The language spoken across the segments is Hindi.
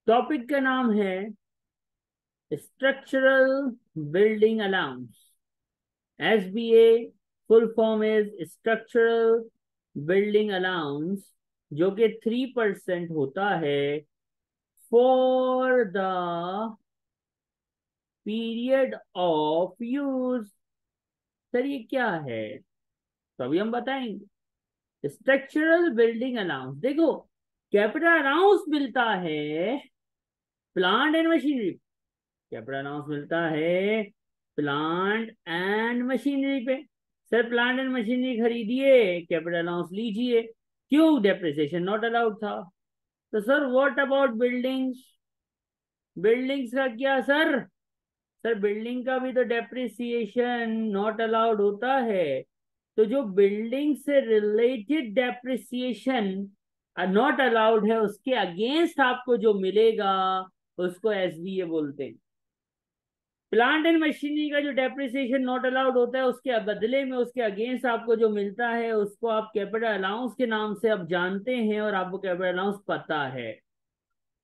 टॉपिक का नाम है structural building allowance. SBA full form is structural building allowance, जो कि 3% होता है for the period of use. Sir ये क्या है? तो अभी हम बताएंगे। स्ट्रक्चरल बिल्डिंग अलाउंस, देखो, कैपिटल अलाउंस मिलता है plant and machinery. Capital allowance मिलता है प्लांट एंड मशीनरी पे। सर प्लांट एंड मशीनरी खरीदिए, कैपिटल अलाउंस लीजिए। क्यों? डेप्रिसिएशन नॉट अलाउड था। तो sir what about buildings? Buildings का क्या सर? सर बिल्डिंग का भी तो डेप्रिसिएशन नॉट अलाउड होता है। तो जो बिल्डिंग से रिलेटेड डेप्रिसिएशन नॉट अलाउड है, उसके अगेंस्ट आपको जो मिलेगा उसको एसबीए बोलते हैं। प्लांट एंड मशीनरी का जो डेप्रिसिएशन नॉट अलाउड होता है, उसके बदले में उसके अगेंस्ट आपको जो मिलता है उसको आप कैपिटल अलाउंस के नाम से आप जानते हैं और आपको कैपिटल अलाउंस पता है।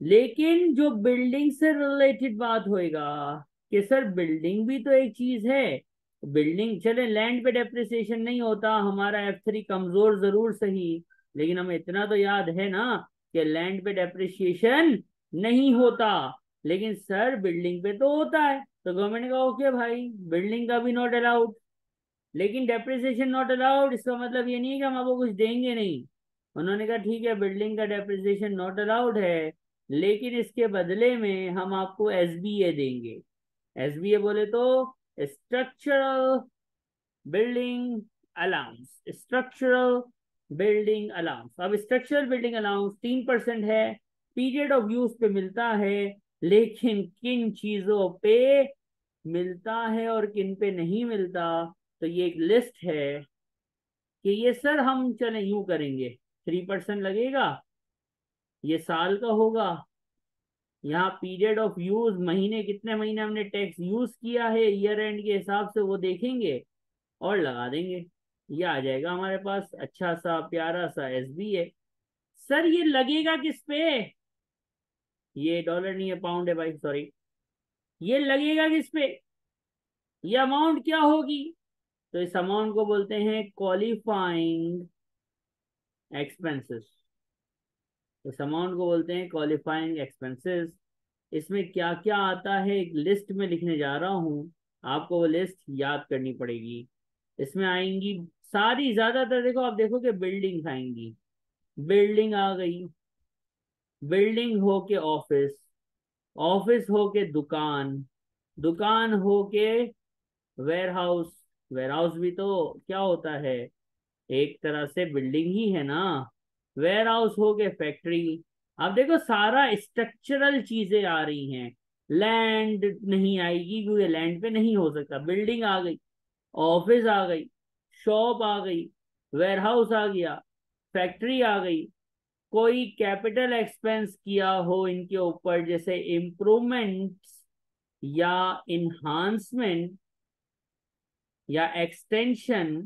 लेकिन जो बिल्डिंग से रिलेटेड बात होएगा कि सर बिल्डिंग भी तो एक चीज है। बिल्डिंग चले, लैंड पे डेप्रिसिएशन नहीं होता, हमारा F3 कमजोर जरूर सही, लेकिन हमें इतना तो याद है ना कि लैंड पे डेप्रिसिएशन नहीं होता। लेकिन सर बिल्डिंग पे तो होता है। तो गवर्नमेंट का ओके भाई, बिल्डिंग का भी नॉट अलाउड, लेकिन डेप्रिसिएशन नॉट अलाउड, इसका मतलब ये नहीं है कि हम आपको कुछ देंगे नहीं। उन्होंने कहा ठीक है, बिल्डिंग का डेप्रिसिएशन नॉट अलाउड है, लेकिन इसके बदले में हम आपको एसबीए देंगे। एसबीए बोले तो structural building allowance. Structural building allowance, अब स्ट्रक्चरल बिल्डिंग अलाउंस 3% है, पीरियड ऑफ यूज पे मिलता है, लेकिन किन चीजों पे मिलता है और किन पे नहीं मिलता। तो ये एक लिस्ट है कि ये सर हम चले यूं करेंगे, 3% लगेगा, ये साल का होगा। यहाँ पीरियड ऑफ यूज, महीने कितने महीने हमने टैक्स यूज किया है ईयर एंड के हिसाब से वो देखेंगे और लगा देंगे। ये आ जाएगा हमारे पास अच्छा सा प्यारा सा एसबी है। सर ये लगेगा किस पे? ये डॉलर नहीं है, पाउंड है भाई, सॉरी। ये लगेगा किस पे? ये अमाउंट क्या होगी? तो इस अमाउंट को बोलते हैं क्वालिफाइंग एक्सपेंसेस। इस अमाउंट को बोलते हैं क्वालिफाइंग एक्सपेंसेस। इसमें क्या क्या आता है एक लिस्ट में लिखने जा रहा हूं, आपको वो लिस्ट याद करनी पड़ेगी। इसमें आएंगी सारी, ज्यादातर देखो, आप देखो कि बिल्डिंग्स आएंगी। बिल्डिंग आ गई, बिल्डिंग हो के ऑफिस, ऑफिस हो के दुकान, दुकान हो के वेयर हाउस। वेयर हाउस भी तो क्या होता है, एक तरह से बिल्डिंग ही है ना। वेयर हाउस हो गए फैक्ट्री। अब देखो सारा स्ट्रक्चरल चीजें आ रही हैं। लैंड नहीं आएगी क्योंकि लैंड पे नहीं हो सकता। बिल्डिंग आ गई, ऑफिस आ गई, शॉप आ गई, वेयर हाउस आ गया, फैक्ट्री आ गई। कोई कैपिटल एक्सपेंस किया हो इनके ऊपर, जैसे इम्प्रूवमेंट्स या इन्हांसमेंट या एक्सटेंशन,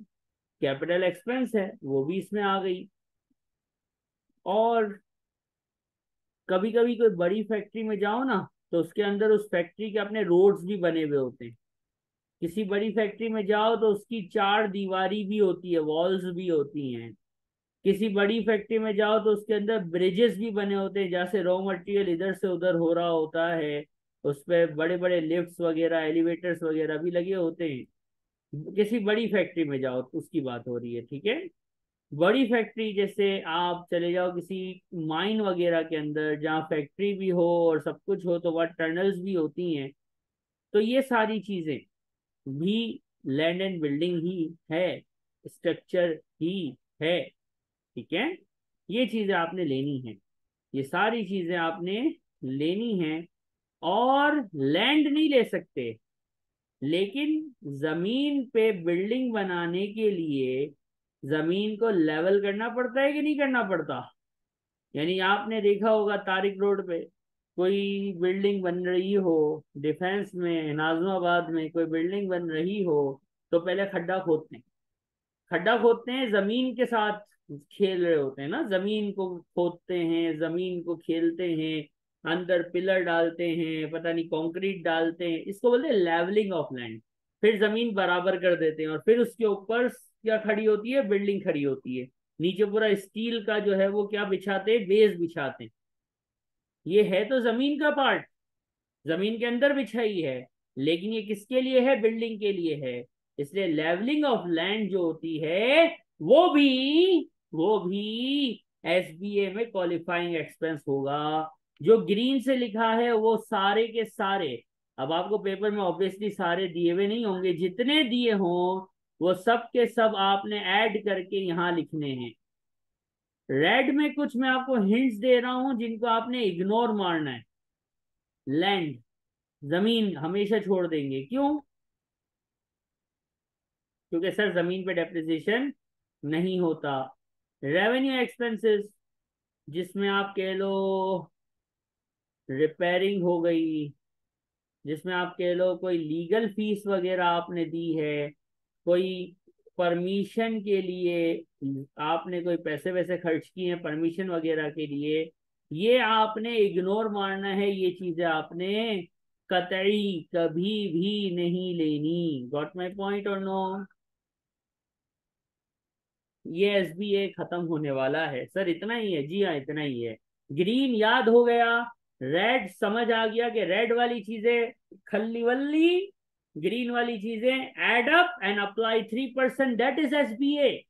कैपिटल एक्सपेंस है, वो भी इसमें आ गई। और कभी कभी कोई बड़ी फैक्ट्री में जाओ ना, तो उसके अंदर उस फैक्ट्री के अपने रोड्स भी बने हुए होते हैं। किसी बड़ी फैक्ट्री में जाओ तो उसकी चार दीवारी भी होती है, वॉल्स भी होती हैं। किसी बड़ी फैक्ट्री में जाओ तो उसके अंदर ब्रिजेस भी बने होते हैं, जैसे रॉ मटेरियल इधर से उधर हो रहा होता है, उस पर बड़े बड़े लिफ्ट्स वगैरह, एलिवेटर्स वगैरह भी लगे होते हैं। किसी बड़ी फैक्ट्री में जाओ तो उसकी बात हो रही है, ठीक है। बड़ी फैक्ट्री जैसे आप चले जाओ किसी माइन वगैरह के अंदर, जहाँ फैक्ट्री भी हो और सब कुछ हो, तो वहाँ टनल्स भी होती हैं। तो ये सारी चीजें भी लैंड एंड बिल्डिंग ही है, स्ट्रक्चर ही है, ठीक है। ये चीजें आपने लेनी है, ये सारी चीजें आपने लेनी है। और लैंड नहीं ले सकते, लेकिन जमीन पे बिल्डिंग बनाने के लिए जमीन को लेवल करना पड़ता है कि नहीं करना पड़ता? यानी आपने देखा होगा तारिक रोड पे कोई बिल्डिंग बन रही हो, डिफेंस में नाजमाबाद में कोई बिल्डिंग बन रही हो, तो पहले खड्डा खोदते हैं। खड्डा खोदते हैं, जमीन के साथ खेल रहे होते हैं ना, जमीन को खोदते हैं, जमीन को खेलते हैं, अंदर पिलर डालते हैं, पता नहीं कंक्रीट डालते हैं, इसको बोलते हैं लेवलिंग ऑफ लैंड। फिर जमीन बराबर कर देते हैं और फिर उसके ऊपर क्या खड़ी होती है, बिल्डिंग खड़ी होती है। नीचे पूरा स्टील का जो है वो क्या बिछाते हैं, बेस बिछाते हैं। ये है तो जमीन का पार्ट, जमीन के अंदर बिछाई है, लेकिन ये किसके लिए है, बिल्डिंग के लिए है। इसलिए लेवलिंग ऑफ लैंड जो होती है वो भी एसबीए में क्वालिफाइंग एक्सपेंस होगा। जो ग्रीन से लिखा है वो सारे के सारे, अब आपको पेपर में ऑब्वियसली सारे दिए हुए नहीं होंगे, जितने दिए हों वो सब के सब आपने ऐड करके यहां लिखने हैं। रेड में कुछ मैं आपको हिंट्स दे रहा हूं जिनको आपने इग्नोर मारना है। लैंड, जमीन हमेशा छोड़ देंगे, क्यों? क्योंकि सर जमीन पे डेप्रिसिएशन नहीं होता। रेवेन्यू एक्सपेंसेस, जिसमें आप कह लो रिपेयरिंग हो गई, जिसमें आप कह लो कोई लीगल फीस वगैरह आपने दी है, कोई परमिशन के लिए आपने कोई पैसे वैसे खर्च किए हैं परमिशन वगैरह के लिए, ये आपने इग्नोर मारना है। ये चीजें आपने कतई कभी भी नहीं लेनी। गॉट माई पॉइंट और नो? ये एसबीए खत्म होने वाला है सर, इतना ही है, जी हाँ इतना ही है। ग्रीन याद हो गया, रेड समझ आ गया कि रेड वाली चीजें खल्ली वल्ली, ग्रीन वाली चीजें add up and apply 3%, that is SBA.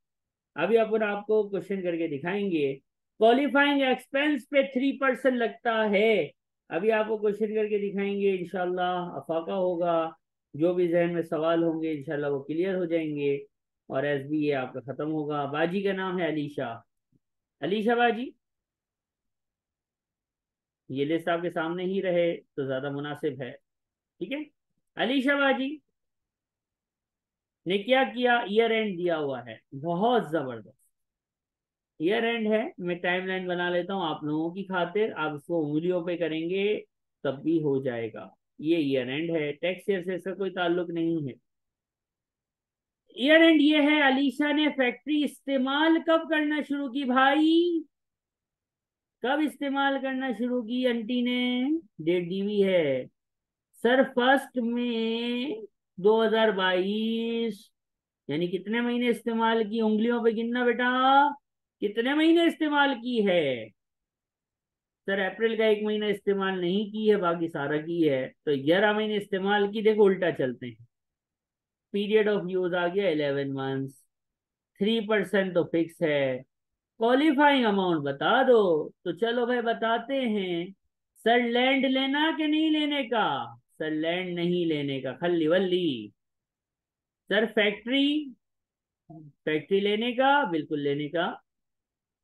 अभी अपन आपको क्वेश्चन करके दिखाएंगे। क्वालिफाइंग एक्सपेंस पे 3% लगता है। अभी आपको क्वेश्चन करके दिखाएंगे, इंशाल्लाह अफाका होगा। जो भी जहन में सवाल होंगे इंशाल्लाह वो क्लियर हो जाएंगे और एसबीए आपका खत्म होगा। बाजी का नाम है अलीशा। अलीशा बाजी, ये लिस्ट आपके सामने ही रहे तो ज्यादा मुनासिब है। ठीक है, अलीशा बाजी ने क्या किया, ईयर एंड दिया हुआ है, बहुत जबरदस्त ईयर एंड है। मैं टाइमलाइन बना लेता हूँ आप लोगों की खातिर, आप इसको उंगलियों पे करेंगे तब भी हो जाएगा। ये ईयर एंड है, टैक्स ईयर से इसका कोई ताल्लुक नहीं है। ईयर एंड ये है, अलीशा ने फैक्ट्री इस्तेमाल कब करना शुरू की भाई, कब इस्तेमाल करना शुरू की आंटी ने? डेट दी हुई है सर, 1 मई 2022। यानी कितने महीने इस्तेमाल की, उंगलियों पे गिनना बेटा, कितने महीने इस्तेमाल की है? सर अप्रैल का 1 महीना इस्तेमाल नहीं की है, बाकी सारा की है, तो 11 महीने इस्तेमाल की। देखो उल्टा चलते हैं, पीरियड ऑफ यूज आ गया 11 मंथ्स, 3% तो फिक्स है। क्वालिफाइंग अमाउंट बता दो, तो चलो भाई बताते हैं। सर लैंड लेना कि नहीं लेने का? सर लैंड नहीं लेने का, खल्ली वल्ली। सर फैक्ट्री, फैक्ट्री लेने का, बिल्कुल लेने का।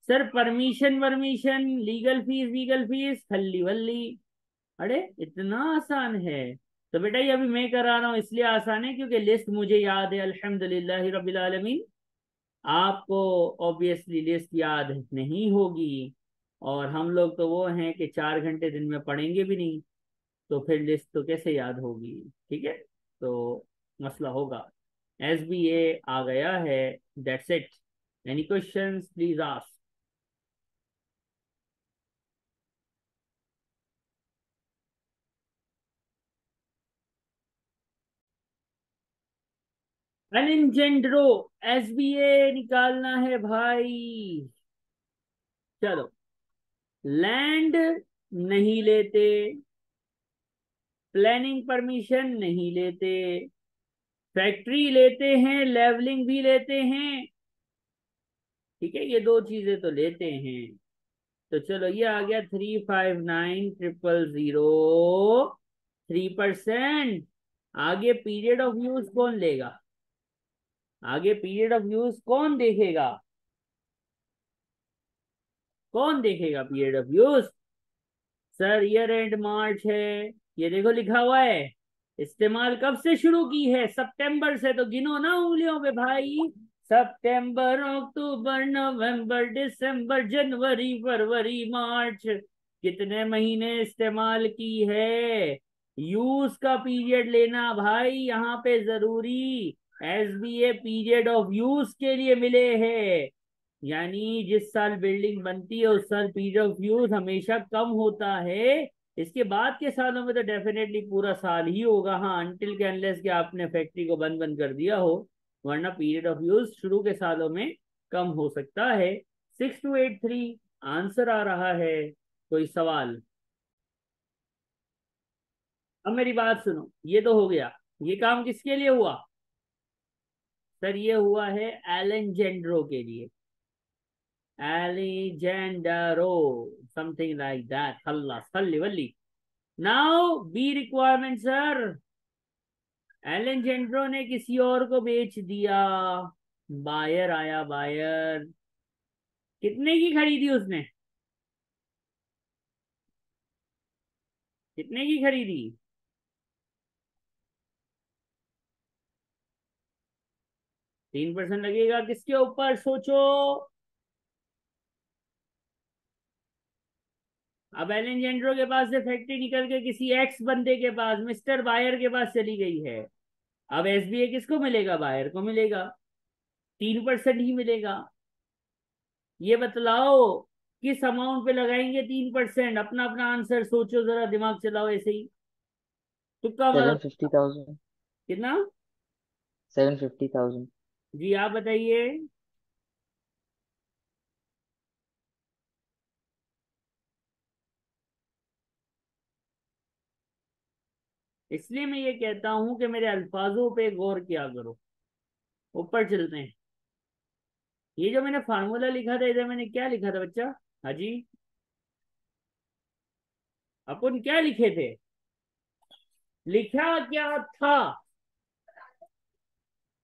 सर परमिशन वर्मिशन, लीगल फीस वीगल फीस, खल्ली वल्ली। अरे इतना आसान है? तो बेटा ये अभी मैं करा रहा हूँ इसलिए आसान है क्योंकि लिस्ट मुझे याद है, अल्हम्दुलिल्लाह रब्बिल आलमीन। आपको ऑब्वियसली लिस्ट याद नहीं होगी, और हम लोग तो वो हैं कि 4 घंटे दिन में पढ़ेंगे भी नहीं, तो फिर लिस्ट तो कैसे याद होगी? ठीक है, तो मसला होगा। एस बी ए आ गया है, that's it. Any questions please ask. Alejandro, S B A निकालना है भाई। चलो, लैंड नहीं लेते, प्लानिंग परमिशन नहीं लेते, फैक्ट्री लेते हैं, लेवलिंग भी लेते हैं। ठीक है, ये दो चीजें तो लेते हैं। तो चलो ये आ गया 359000, 3%। आगे पीरियड ऑफ यूज कौन लेगा, आगे पीरियड ऑफ यूज कौन देखेगा, कौन देखेगा period of use? Sir year end March है, ये देखो लिखा हुआ है। इस्तेमाल कब से शुरू की है, सितंबर से, तो गिनो ना उंगलियों पे भाई। सितंबर अक्टूबर नवंबर दिसंबर जनवरी फरवरी मार्च, कितने महीने इस्तेमाल की है? यूज का पीरियड लेना भाई यहाँ पे जरूरी। एसबीए पीरियड ऑफ यूज के लिए मिले हैं, यानी जिस साल बिल्डिंग बनती है उस साल पीरियड ऑफ यूज हमेशा कम होता है। इसके बाद के सालों में तो डेफिनेटली पूरा साल ही होगा, हाँ, अनटिल के अनलेस कि आपने फैक्ट्री को बंद बंद कर दिया हो, वरना पीरियड ऑफ यूज शुरू के सालों में कम हो सकता है। 6283 आंसर आ रहा है। कोई सवाल? अब मेरी बात सुनो, ये तो हो गया। ये काम किसके लिए हुआ? सर ये हुआ है एलेजेंड्रो के लिए। एलिजेंडरो, समथिंग लाइक दैट, खल्लास खल्ली वल्ली। Now B requirement sir. Alejandro ने किसी और को बेच दिया। बायर आया, बायर। कितने की खरीदी उसने? कितने की खरीदी? 3% लगेगा किसके ऊपर, सोचो। अब एलेजेंड्रो के पास से फैक्ट्री निकल के किसी एक्स बंदे के पास, मिस्टर बायर के पास चली गई है। अब एसबीए किसको मिलेगा? बायर को मिलेगा। 3% ही मिलेगा। ये बतलाओ किस अमाउंट पे लगाएंगे 3%? अपना अपना आंसर सोचो, जरा दिमाग चलाओ ऐसे ही, तुक्का मारो। 750,000। कितना? 750,000। जी आप बताइए। इसलिए मैं ये कहता हूं कि मेरे अल्फाजों पे गौर किया करो। ऊपर चलते हैं। ये जो मैंने फार्मूला लिखा था, इधर मैंने क्या लिखा था बच्चा? हाँ जी, अपन क्या लिखे थे? लिखा क्या था?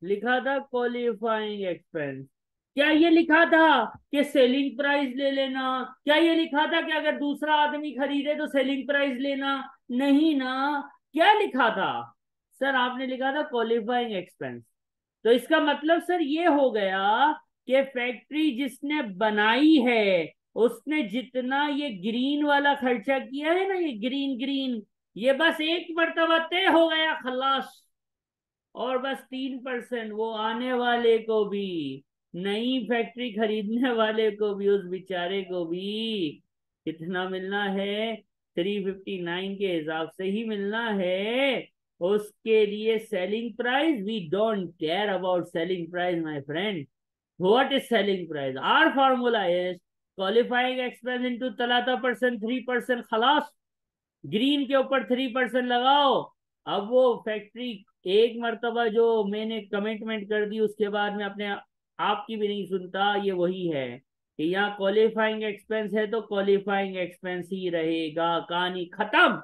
लिखा था क्वालिफाइंग एक्सपेंस। क्या ये लिखा था कि सेलिंग प्राइस ले लेना? क्या ये लिखा था कि अगर दूसरा आदमी खरीदे तो सेलिंग प्राइस लेना? नहीं ना। क्या लिखा था? सर आपने लिखा था क्वालिफाइंग एक्सपेंस। तो इसका मतलब सर ये हो गया कि फैक्ट्री जिसने बनाई है उसने जितना ये ग्रीन वाला खर्चा किया है ना, ये ग्रीन ग्रीन, ये बस एक मर्तबा तय हो गया, खलास। और बस 3% वो आने वाले को भी, नई फैक्ट्री खरीदने वाले को भी, उस बेचारे को भी कितना मिलना है? 359 के हिसाब से ही मिलना है। उसके लिए selling price, we don't care about selling price my friend. What is selling price? Our formula is qualifying expense into तलाता परसेंट 3%, खलास। ग्रीन के ऊपर 3% लगाओ। अब वो फैक्ट्री एक मर्तबा जो मैंने कमिटमेंट कर दी उसके बाद में अपने आपकी भी नहीं सुनता, ये वही है कि यहाँ क्वालिफाइंग एक्सपेंस है तो क्वालिफाइंग एक्सपेंस ही रहेगा, कहानी खत्म।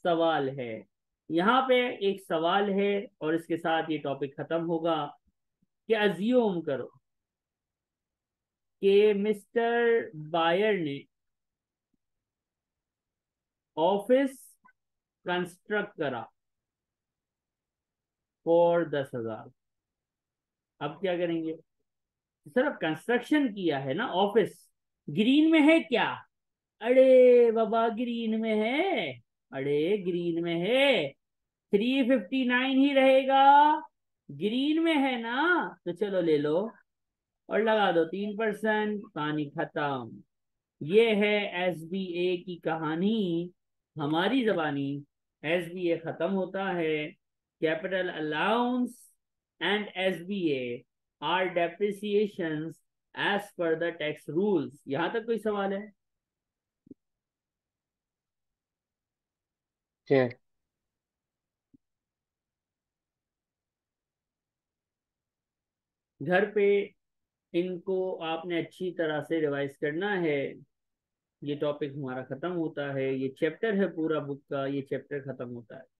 सवाल है, यहाँ पे एक सवाल है और इसके साथ ये टॉपिक खत्म होगा कि अज्यूम करो कि मिस्टर बायर ने ऑफिस कंस्ट्रक्ट करा फॉर 10,000। अब क्या करेंगे? सर अब कंस्ट्रक्शन किया है ना ऑफिस, ग्रीन में है क्या? अरे बाबा ग्रीन में है। अरे ग्रीन में है, 359 ही रहेगा। ग्रीन में है ना, तो चलो ले लो और लगा दो 3%, कहानी खत्म। ये है एसबीए की कहानी, हमारी जबानी। एसबीए खत्म होता है। Capital allowance and SBA are depreciations as per the tax rules. यहां तक कोई सवाल है? शेयर। घर पे इनको आपने अच्छी तरह से रिवाइज करना है। ये टॉपिक हमारा खत्म होता है, ये चैप्टर है पूरा बुक का, ये चैप्टर खत्म होता है।